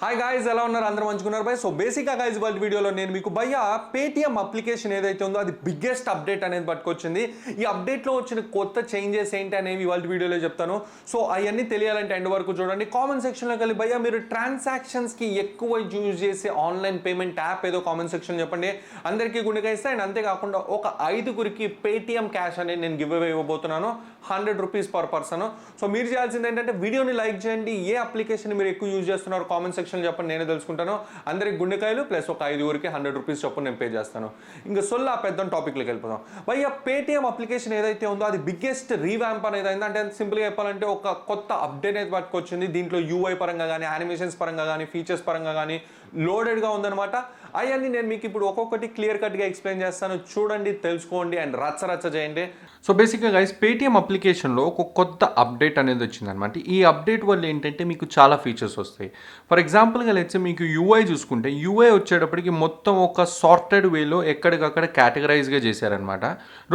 Hi guys, ఎలా ఉన్నారు? అందరూ మంచుకున్నారు బై. సో బేసిక్గా గాయ్స్ ఇవాళ వీడియోలో నేను మీకు భయ్య పేటిఎం అప్లికేషన్ ఏదైతే ఉందో అది బిగ్గెస్ట్ అప్డేట్ అనేది పట్టుకొచ్చింది. ఈ అప్డేట్లో వచ్చిన కొత్త చేంజెస్ ఏంటి అనేవి ఇవాళ వీడియోలో చెప్తాను. సో అవన్నీ తెలియాలంటే ఎండ్ వరకు చూడండి. కామెంట్ సెక్షన్లోకి వెళ్ళి భయ్య మీరు ట్రాన్సాక్షన్స్కి ఎక్కువ యూజ్ చేసే ఆన్లైన్ పేమెంట్ యాప్ ఏదో కామెంట్ సెక్షన్ చెప్పండి. అందరికీ గుండెగా ఇస్తే అండ్ అంతేకాకుండా ఒక 5గురికి పేటిఎం క్యాష్ అనేది నేను గివ్ అవే ఇవ్వబోతున్నాను, 100 రూపీస్ పర్ పర్సన్. సో మీరు చేయాల్సింది ఏంటంటే వీడియోని లైక్ చేయండి. ఏ అప్లికేషన్ మీరు ఎక్కువ యూజ్ చేస్తున్నారు కామెంట్ సెక్షన్ చెప్పండి, నేనే తెలుసుకుంటాను. అందరికి గుండెకాయలు ప్లస్ ఒక 5గురికి 100 రూపీస్ చొప్పున నేను పే చేస్తాను. ఇంకా సొల్లా పెద్ద టాపిక్లోకి వెళ్ళిపోదాం. భయ్య పేటిఎం అప్లికేషన్ ఏదైతే ఉందో అది బిగ్గెస్ట్ రీవ్యాంప్ అనేది అయింది. అంటే సింపుల్గా చెప్పాలంటే ఒక కొత్త అప్డేట్ అనేది పట్టుకొచ్చింది. దీంట్లో యూఐ పరంగా కానీ, యానిమేషన్స్ పరంగా కానీ, ఫీచర్స్ పరంగా కానీ లోడెడ్గా ఉందన్నమాట. అవన్నీ నేను మీకు ఇప్పుడు ఒక్కొక్కటి క్లియర్ కట్గా ఎక్స్ప్లెయిన్ చేస్తాను. చూడండి, తెలుసుకోండి అండ్ రచ్చ చేయండి. సో బేసిక్గా గైస్ పేటిఎం అప్లికేషన్లో ఒక కొత్త అప్డేట్ అనేది వచ్చిందనమాట. ఈ అప్డేట్ వల్ల ఏంటంటే మీకు చాలా ఫీచర్స్ వస్తాయి. ఫర్ ఎగ్జాంపుల్గా లెట్స్ మీకు యూఐ చూసుకుంటే, యూఐ వచ్చేటప్పటికి మొత్తం ఒక సార్టెడ్ వేలో ఎక్కడికక్కడ కేటగరైజ్గా చేశారనమాట.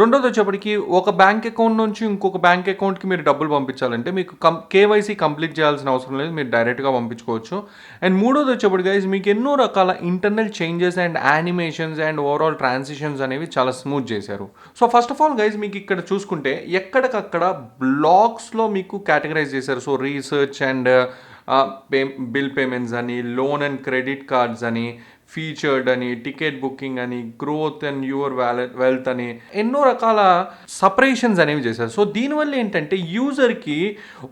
రెండోది వచ్చేప్పటికి ఒక బ్యాంక్ అకౌంట్ నుంచి ఇంకొక బ్యాంక్ అకౌంట్కి మీరు డబ్బులు పంపించాలంటే మీకు KYC కంప్లీట్ చేయాల్సిన అవసరం లేదు, మీరు డైరెక్ట్గా పంపించుకోవచ్చు. అండ్ మూడోది వచ్చేప్పటికి గైస్ మీకు ఎన్నో రకాల internal changes and animations and overall transitions అనేవి చాలా స్మూత్ చేశారు. So first of all guys మీకు ఇక్కడ చూసుకుంటే ఎక్కడికక్కడ బ్లాక్స్లో మీకు కేటగరైజ్ చేశారు. So research and bill payments అని, లోన్ అండ్ క్రెడిట్ కార్డ్స్ అని, ఫీచర్డ్ అని, టికెట్ బుకింగ్ అని, గ్రోత్ అండ్ యువర్ వెల్త్ అని ఎన్నో రకాల సపరేషన్స్ అనేవి చేశారు. సో దీనివల్ల ఏంటంటే యూజర్కి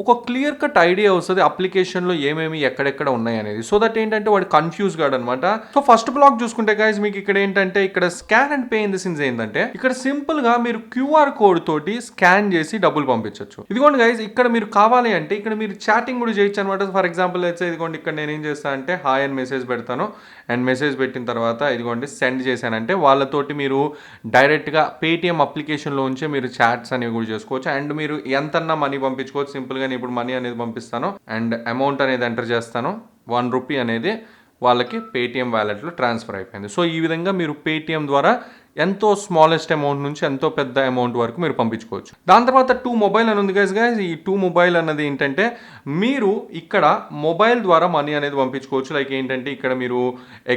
ఒక క్లియర్ కట్ ఐడియా వస్తుంది అప్లికేషన్లో ఏమేమి ఎక్కడెక్కడ ఉన్నాయి అనేది. సో దట్ ఏంటంటే వాడు కన్ఫ్యూజ్ కాడు అనమాట. సో ఫస్ట్ బ్లాక్ చూసుకుంటే గైస్ మీకు ఇక్కడ ఏంటంటే ఇక్కడ scan and pay in the sense ఏంటంటే ఇక్కడ సింపుల్గా మీరు QR కోడ్ తోటి స్కాన్ చేసి డబ్బులు పంపించవచ్చు. ఇదిగోండి గైస్, ఇక్కడ మీరు కావాలి అంటే ఇక్కడ మీరు చాటింగ్ కూడా చేయొచ్చు అనమాట. ఫర్ ఎగ్జాంపుల్ అయితే ఇదిగోండి ఇక్కడ నేను ఏం చేస్తాను అంటే హాయ్ అని మెసేజ్ పెడతాను. అండ్ మెసేజ్ పెట్టిన తర్వాత ఇదిగోండి సెండ్ చేశానంటే వాళ్ళతోటి మీరు డైరెక్ట్గా పేటిఎం అప్లికేషన్లో ఉంచే మీరు చాట్స్ అనేవి కూడా చేసుకోవచ్చు. అండ్ మీరు ఎంతన్నా మనీ పంపించుకోవచ్చు. సింపుల్గా నేను ఇప్పుడు మనీ అనేది పంపిస్తాను అండ్ అమౌంట్ అనేది ఎంటర్ చేస్తాను. 1 రూపీ అనేది వాళ్ళకి పేటిఎం వ్యాలెట్లో ట్రాన్స్ఫర్ అయిపోయింది. సో ఈ విధంగా మీరు పేటిఎం ద్వారా ఎంతో స్మాలెస్ట్ అమౌంట్ నుంచి ఎంతో పెద్ద అమౌంట్ వరకు మీరు పంపించుకోవచ్చు. దాని తర్వాత 2 మొబైల్ అని ఉంది గైస్. ఈ 2 మొబైల్ అన్నది ఏంటంటే మీరు ఇక్కడ మొబైల్ ద్వారా మనీ అనేది పంపించుకోవచ్చు. లైక్ ఏంటంటే ఇక్కడ మీరు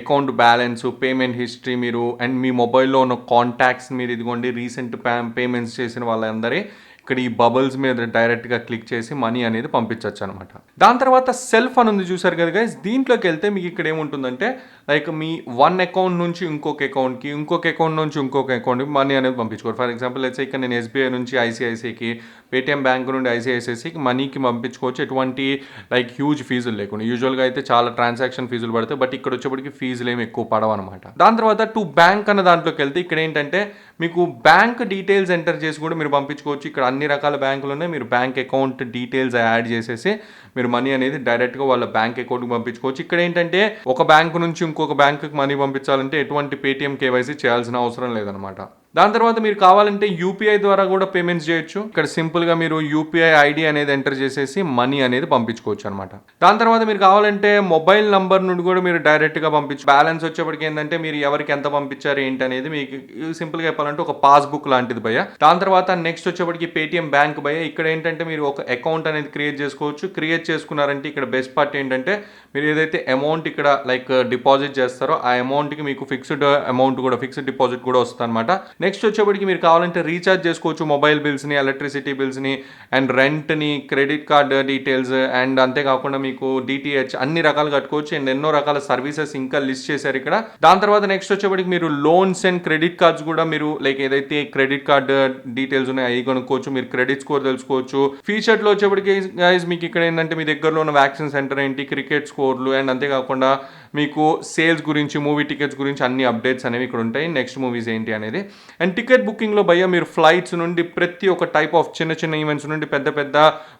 అకౌంట్ బ్యాలెన్స్, పేమెంట్ హిస్టరీ మీరు అండ్ మీ మొబైల్లో ఉన్న కాంటాక్ట్స్ మీరు ఇదిగోండి రీసెంట్ పేమెంట్స్ చేసిన వాళ్ళందరి ఇక్కడ ఈ బబుల్స్ మీద డైరెక్ట్గా క్లిక్ చేసి మనీ అనేది పంపించవచ్చు అనమాట. దాని తర్వాత సెల్ఫ్ అని ఉంది చూసారు కదా గైస్. దీంట్లోకి వెళ్తే మీకు ఇక్కడ ఏముంటుందంటే లైక్ మీ 1 అకౌంట్ నుంచి ఇంకొక అకౌంట్కి, ఇంకొక అకౌంట్ నుంచి ఇంకొక అకౌంట్కి మనీ అనేది పంపించుకోవాలి. ఫర్ ఎగ్జాంపుల్ అయితే ఇక్కడ నేను SBI నుంచి ICICIకి, పేటిఎం బ్యాంక్ నుండి ICICIకి మనీకి పంపించుకోవచ్చు. ఎటువంటి లైక్ హ్యూజ్ ఫీజులు లేకుండా. యూజువల్గా అయితే చాలా ట్రాన్సాక్షన్ ఫీజులు పడతాయి, బట్ ఇక్కడ వచ్చేప్పటికి ఫీజులు ఏమి ఎక్కువ పడవు అనమాట. దాని తర్వాత 2 బ్యాంక్ అన్న దాంట్లోకి వెళ్తే ఇక్కడ ఏంటంటే మీకు బ్యాంక్ డీటెయిల్స్ ఎంటర్ చేసి కూడా మీరు పంపించుకోవచ్చు. ఇక్కడ అన్ని రకాల బ్యాంకులు ఉన్నాయి. మీరు బ్యాంక్ అకౌంట్ డీటెయిల్స్ యాడ్ చేసేసి మీరు మనీ అనేది డైరెక్ట్గా వాళ్ళ బ్యాంక్ అకౌంట్కి పంపించుకోవచ్చు. ఇక్కడ ఏంటంటే ఒక బ్యాంకు నుంచి ఇంకొక బ్యాంకుకి మనీ పంపించాలంటే ఎటువంటి పేటిఎం KYC చేయాల్సిన అవసరం లేదనమాట. దాని తర్వాత మీరు కావాలంటే UPI ద్వారా కూడా పేమెంట్స్ చేయొచ్చు. ఇక్కడ సింపుల్గా మీరు UPI ID అనేది ఎంటర్ చేసేసి మనీ అనేది పంపించుకోవచ్చు అనమాట. దాని తర్వాత మీరు కావాలంటే మొబైల్ నంబర్ నుండి కూడా మీరు డైరెక్ట్గా పంపించు. బ్యాలెన్స్ వచ్చేప్పటికి ఏంటంటే మీరు ఎవరికి ఎంత పంపించారు ఏంటి అనేది మీకు సింపుల్గా చెప్పాలంటే ఒక పాస్బుక్ లాంటిది భయ్య. దాని తర్వాత నెక్స్ట్ వచ్చేప్పటికి పేటిఎం బ్యాంక్ భయ్య. ఇక్కడ ఏంటంటే మీరు ఒక అకౌంట్ అనేది క్రియేట్ చేసుకోవచ్చు. క్రియేట్ చేసుకున్నారంటే ఇక్కడ బెస్ట్ పార్ట్ ఏంటంటే మీరు ఏదైతే అమౌంట్ ఇక్కడ లైక్ డిపాజిట్ చేస్తారో ఆ అమౌంట్కి మీకు ఫిక్స్డ్ అమౌంట్ కూడా, ఫిక్స్డ్ డిపాజిట్ కూడా వస్తుంది అనమాట. నెక్స్ట్ వచ్చేప్పటికి మీరు కావాలంటే రీఛార్జ్ చేసుకోవచ్చు మొబైల్ బిల్స్ని, ఎలక్ట్రిసిటీ బిల్స్ని అండ్ రెంట్ని, క్రెడిట్ కార్డ్ డీటెయిల్స్ అండ్ అంతేకాకుండా మీకు DTH అన్ని రకాలు కట్టుకోవచ్చు. అండ్ ఎన్నో రకాల సర్వీసెస్ ఇంకా లిస్ట్ చేశారు ఇక్కడ. దాని తర్వాత నెక్స్ట్ వచ్చేప్పటికి మీరు లోన్స్ అండ్ క్రెడిట్ కార్డ్స్ కూడా మీరు లైక్ ఏదైతే క్రెడిట్ కార్డ్ డీటెయిల్స్ ఉన్నాయి అవి కొనుక్కోవచ్చు. మీరు క్రెడిట్ స్కోర్ తెలుసుకోవచ్చు. ఫీచర్లో వచ్చేప్పటికి గైస్ మీకు ఇక్కడ ఏంటంటే మీ దగ్గరలో ఉన్న వ్యాక్సిన్ సెంటర్ ఏంటి, క్రికెట్ స్కోర్లు అండ్ అంతేకాకుండా మీకు సేల్స్ గురించి, మూవీ టికెట్స్ గురించి అన్ని అప్డేట్స్ అనేవి ఇక్కడ ఉంటాయి. నెక్స్ట్ మూవీస్ ఏంటి అనేది. అండ్ టికెట్ బుకింగ్లో భయ్య మీరు ఫ్లైట్స్ నుండి ప్రతి ఒక్క టైప్ ఆఫ్ చిన్న ఈవెంట్స్ నుండి పెద్ద పెద్ద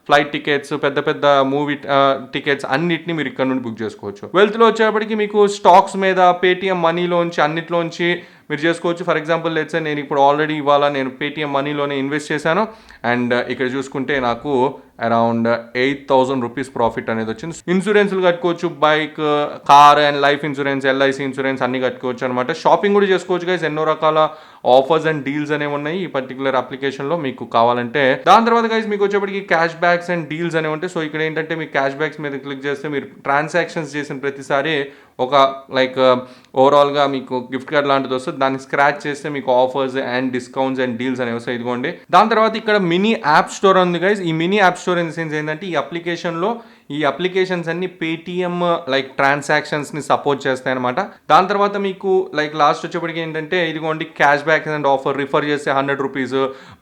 ఫ్లైట్ టికెట్స్, పెద్ద పెద్ద మూవీ టికెట్స్ అన్నిటిని మీరు ఇక్కడ నుండి బుక్ చేసుకోవచ్చు. వెల్త్లో వచ్చేప్పటికి మీకు స్టాక్స్ మీద, పేటిఎం మనీలోంచి అన్నిట్లోంచి మీరు చేసుకోవచ్చు. ఫర్ ఎగ్జాంపుల్ లెట్స్ సే నేను ఇప్పుడు ఆల్రెడీ ఇవాళ నేను పేటిఎం మనీలోనే ఇన్వెస్ట్ చేశాను. అండ్ ఇక్కడ చూసుకుంటే నాకు అరౌండ్ 8,000 రూపీస్ ప్రాఫిట్ అనేది వచ్చింది. ఇన్సూరెన్స్లు కట్టుకోవచ్చు, bike, car and life insurance, LIC insurance అన్ని కట్టుకోవచ్చు అనమాట. షాపింగ్ కూడా చేసుకోవచ్చు గైస్. ఎన్నో రకాల ఆఫర్స్ అండ్ డీల్స్ అనేవి ఉన్నాయి ఈ పర్టికులర్ అప్లికేషన్లో మీకు కావాలంటే. దాని తర్వాత గైస్ మీకు వచ్చేప్పటికి క్యాష్ బ్యాక్స్ అండ్ డీల్స్ అనేవి ఉంటాయి. సో ఇక్కడ ఏంటంటే మీ క్యాష్ బ్యాక్స్ మీద క్లిక్ చేస్తే మీరు ట్రాన్సాక్షన్స్ చేసిన ప్రతిసారి ఒక లైక్ ఓవరాల్గా మీకు గిఫ్ట్ కార్డ్ లాంటిది వస్తుంది. దాన్ని స్క్రాచ్ చేస్తే మీకు offers and discounts and deals అనేవి వస్తాయి. ఇదిగోండి. దాని తర్వాత ఇక్కడ మినీ యాప్ స్టోర్ ఉంది గైస్. ఈ mini app store in the sense ఏంటంటే ఈ అప్లికేషన్స్ అన్ని పేటిఎం లైక్ ట్రాన్సాక్షన్స్ని సపోర్ట్ చేస్తాయి అనమాట. దాని తర్వాత మీకు లైక్ లాస్ట్ వచ్చేప్పటికి ఏంటంటే ఇదిగోండి cash back and offer, refer చేస్తే 100 రూపీస్,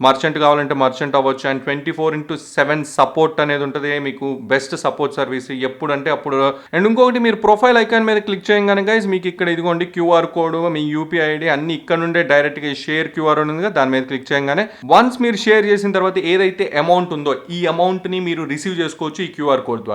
మర్చెంట్ కావాలంటే మర్చెంట్ అవ్వచ్చు అండ్ 24/7 సపోర్ట్ అనేది ఉంటుంది. మీకు బెస్ట్ సపోర్ట్ సర్వీస్ ఎప్పుడంటే అప్పుడు. అండ్ ఇంకొకటి మీరు ప్రొఫైల్ ఐకాన్ మీద క్లిక్ చేయగానే గైస్ మీకు ఇక్కడ ఇదిగోండి క్యూఆర్ కోడ్, మీ యూపీఐ ఐడి అన్ని ఇక్కడ నుండే డైరెక్ట్గా షేర్ క్యూఆర్ ఉంది దాని మీద క్లిక్ చేయగానే వన్స్ మీరు షేర్ చేసిన తర్వాత ఏదైతే అమౌంట్ ఉందో ఈ అమౌంట్ని మీరు రిసీవ్ చేసుకోవచ్చు ఈ క్యూఆర్ కోడ్ ద్వారా.